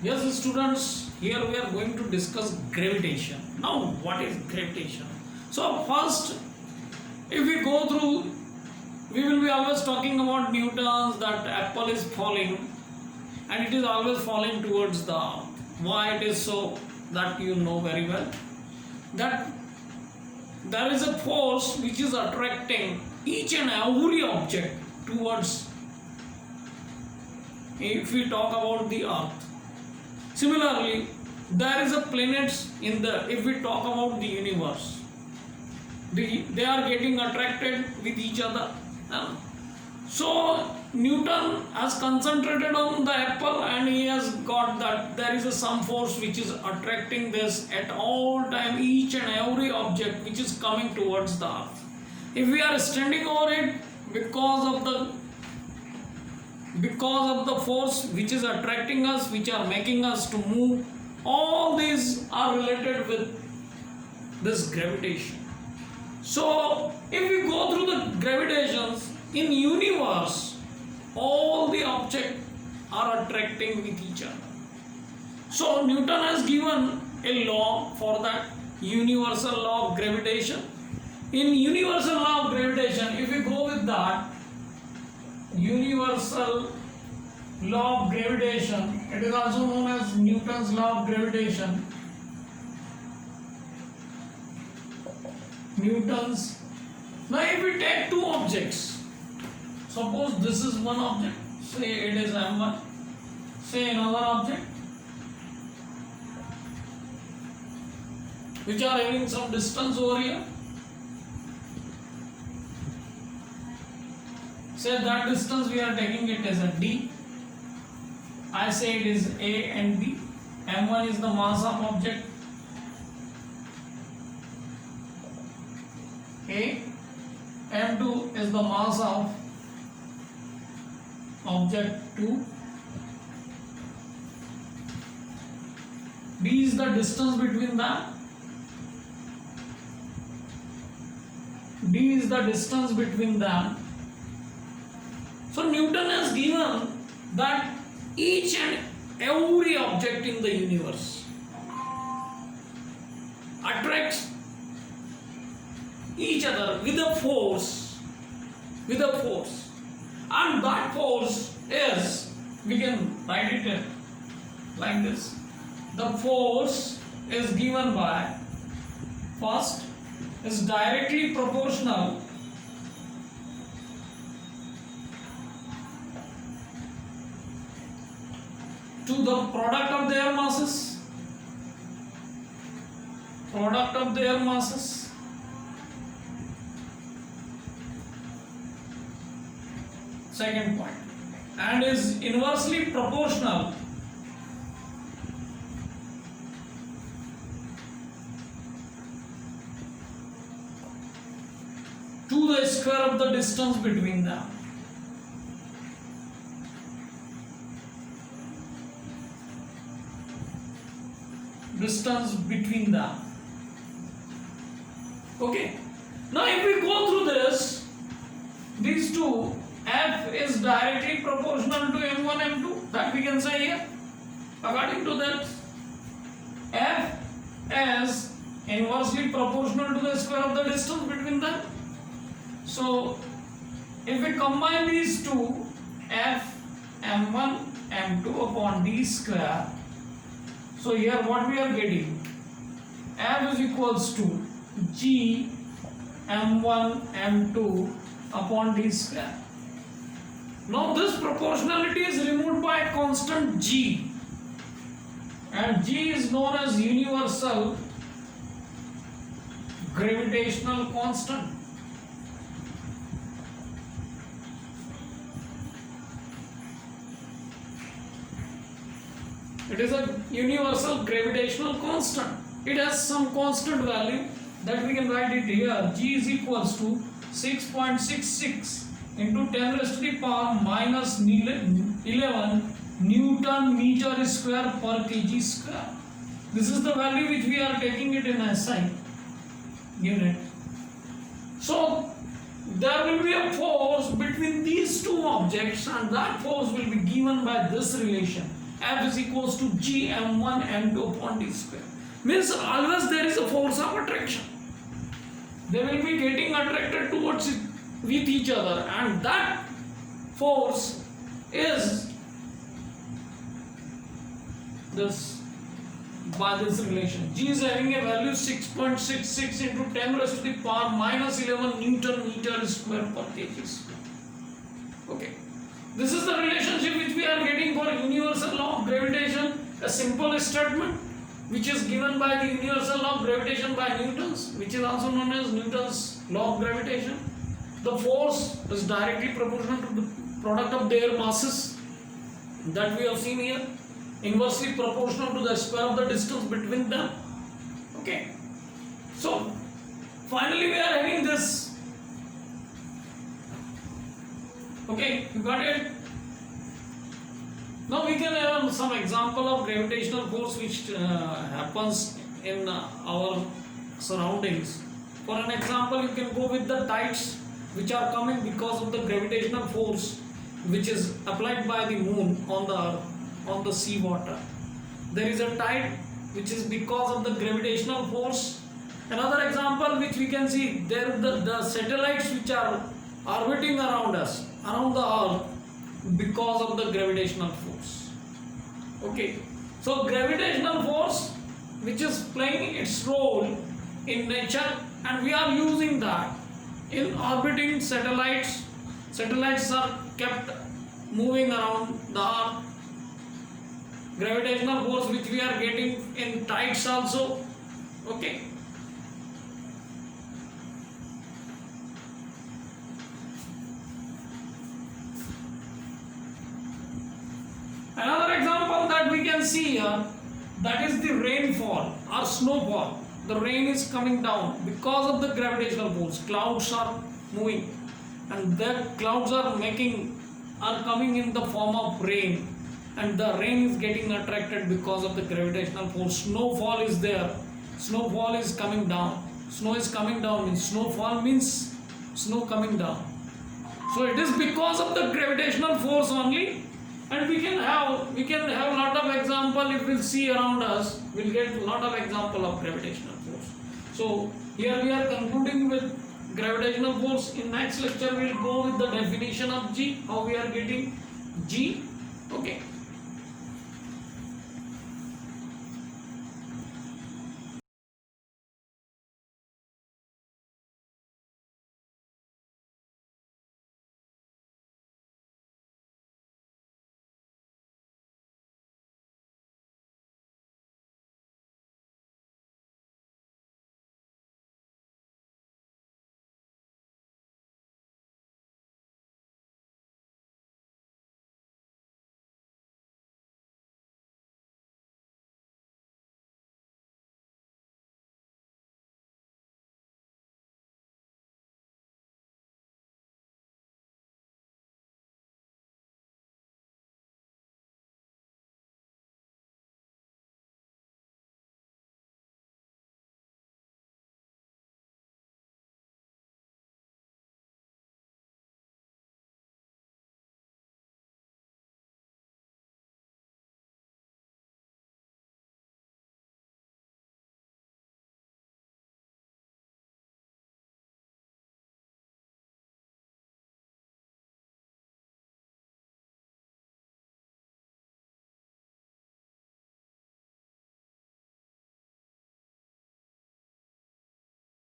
Yes, students, here we are going to discuss gravitation. Now, what is gravitation? So, first, if we go through, we will be always talking about Newton's that apple is falling and it is always falling towards the earth. Why it is so? That you know very well. That there is a force which is attracting each and every object towards, if we talk about the earth. Similarly, there is a planets in the, if we talk about the universe, they are getting attracted with each other. So Newton has concentrated on the apple and he has got that there is some force which is attracting this at all time, each and every object which is coming towards the earth. If we are standing over it, because of the force which is attracting us, which are making us to move, all these are related with this gravitation. So if we go through the gravitations in universe, all the objects are attracting with each other. So Newton has given a law for that, universal law of gravitation. In universal law of gravitation, if we go with that, universal law of gravitation, it is also known as Newton's law of gravitation. Newton's. Now if we take two objects, suppose this is one object, say it is M1, say another object which are having some distance over here, say that distance we are taking it as a D, I say it is A and B. M1 is the mass of object A, M2 is the mass of object 2, B is the distance between them, D is the distance between them. So Newton has given that each and every object in the universe attracts each other with a force, and that force is, we can write it like this, the force is given by, first is directly proportional to the product of their masses, second point, and is inversely proportional to the square of the distance between them. Distance between them. Okay. Now if we go through this, these two, F is directly proportional to M1, M2, that we can say here. According to that, F is inversely proportional to the square of the distance between them. So if we combine these two, F M1 M2 upon D square, so here what we are getting, F is equals to G M1 M2 upon D square. Now this proportionality is removed by a constant G, and G is known as universal gravitational constant. It is a universal gravitational constant. It has some constant value that we can write it here. G is equals to 6.66 into 10 raised to the power minus 11 Newton meter square per kg square. This is the value which we are taking it in SI unit. So there will be a force between these two objects, and that force will be given by this relation. F is equals to G m1 m2 upon d square. Means always there is a force of attraction. They will be getting attracted towards it with each other, and that force is this by this relation. G is having a value 6.66 into 10 raised to the power minus 11 Newton meter square per kg square. Okay. This is the relationship which we are getting for universal law of gravitation. A simple statement which is given by the universal law of gravitation by Newton's, which is also known as Newton's law of gravitation. The force is directly proportional to the product of their masses that we have seen here, inversely proportional to the square of the distance between them. Okay. So finally we are having this. Okay, you got it? Now we can have some example of gravitational force which happens in our surroundings. For an example, you can go with the tides which are coming because of the gravitational force which is applied by the moon on the sea water. There is a tide which is because of the gravitational force. Another example which we can see, there the satellites which are orbiting around us, around the earth, because of the gravitational force. Okay, so gravitational force which is playing its role in nature, and we are using that in orbiting satellites. Satellites are kept moving around the earth. Gravitational force which we are getting in tides also. Okay. Another example that we can see here, that is the rainfall or snowfall. The rain is coming down because of the gravitational force. Clouds are moving, and the clouds are coming in the form of rain, and the rain is getting attracted because of the gravitational force. Snowfall is there. Snowfall is coming down. Snow is coming down means snowfall means snow coming down. So it is because of the gravitational force only. And we can have lot of example. If we'll see around us, we'll get a lot of example of gravitational force. So here we are concluding with gravitational force. In next lecture we'll go with the definition of G, how we are getting G. Okay.